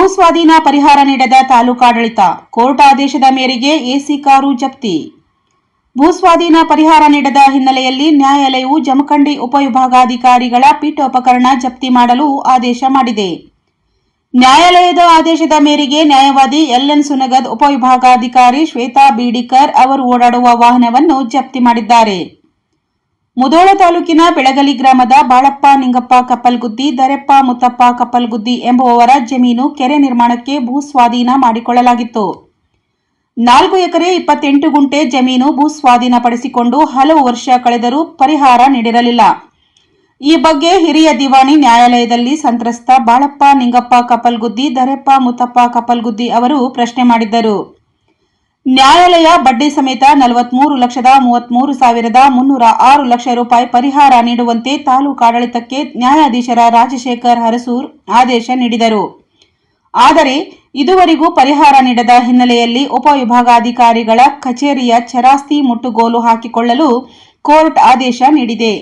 ಭೂಸ್ವಾಧೀನ ಪರಿಹಾರ ನೀಡದ ತಾಲೂಕಾಡಳಿತ, ಕೋರ್ಟ್ ಆದೇಶದ ಮೇರೆಗೆ ಎಸಿ ಕಾರು ಜಪ್ತಿ. ಭೂಸ್ವಾಧೀನ ಪರಿಹಾರ ನೀಡದ ಹಿನ್ನೆಲೆಯಲ್ಲಿ ನ್ಯಾಯಾಲಯವು ಜಮಖಂಡಿ ಉಪವಿಭಾಗಾಧಿಕಾರಿಗಳ ಪೀಠೋಪಕರಣ ಜಪ್ತಿ ಮಾಡಲು ಆದೇಶ ಮಾಡಿದೆ. ನ್ಯಾಯಾಲಯದ ಆದೇಶದ ಮೇರೆಗೆ ನ್ಯಾಯವಾದಿ ಎಲ್ಎನ್ ಸುನಗದ್ ಉಪವಿಭಾಗಾಧಿಕಾರಿ ಶ್ವೇತಾ ಬೀಡಿಕರ್ ಅವರು ಓಡಾಡುವ ವಾಹನವನ್ನು ಜಪ್ತಿ ಮಾಡಿದ್ದಾರೆ. ಮುಧೋಳ ತಾಲೂಕಿನ ಬೆಳಗಲಿ ಗ್ರಾಮದ ಬಾಳಪ್ಪ ನಿಂಗಪ್ಪ ಕಪ್ಪಲ್ಗುದ್ದಿ, ದರೆಪ್ಪ ಮುತ್ತಪ್ಪ ಕಪ್ಪಲ್ಗುದ್ದಿ ಎಂಬುವವರ ಜಮೀನು ಕೆರೆ ನಿರ್ಮಾಣಕ್ಕೆ ಭೂಸ್ವಾಧೀನ ಮಾಡಿಕೊಳ್ಳಲಾಗಿತ್ತು. 4 ಎಕರೆ 28 ಗುಂಟೆ ಜಮೀನು ಭೂಸ್ವಾಧೀನಪಡಿಸಿಕೊಂಡು ಹಲವು ವರ್ಷ ಕಳೆದರೂ ಪರಿಹಾರ ನೀಡಿರಲಿಲ್ಲ. ಈ ಬಗ್ಗೆ ಹಿರಿಯ ದಿವಾಣಿ ನ್ಯಾಯಾಲಯದಲ್ಲಿ ಸಂತ್ರಸ್ತ ಬಾಳಪ್ಪ ನಿಂಗಪ್ಪ ಕಪ್ಪಲ್ಗುದ್ದಿ, ದರೆಪ್ಪ ಮುತ್ತಪ್ಪ ಕಪ್ಪಲ್ಗುದ್ದಿ ಅವರು ಪ್ರಶ್ನೆ ಮಾಡಿದ್ದರು. ನ್ಯಾಯಾಲಯ ಬಡ್ಡಿ ಸಮೇತ 43,33,306 ಲಕ್ಷ ರೂಪಾಯಿ ಪರಿಹಾರ ನೀಡುವಂತೆ ತಾಲೂಕಾಡಳಿತಕ್ಕೆ ನ್ಯಾಯಾಧೀಶರ ರಾಜಶೇಖರ್ ಹರಸೂರ್ ಆದೇಶ ನೀಡಿದರು. ಆದರೆ ಇದುವರೆಗೂ ಪರಿಹಾರ ನೀಡದ ಹಿನ್ನೆಲೆಯಲ್ಲಿ ಉಪವಿಭಾಗಾಧಿಕಾರಿಗಳ ಕಚೇರಿಯ ಚರಾಸ್ತಿ ಮುಟ್ಟುಗೋಲು ಹಾಕಿಕೊಳ್ಳಲು ಕೋರ್ಟ್ ಆದೇಶ ನೀಡಿದೆ.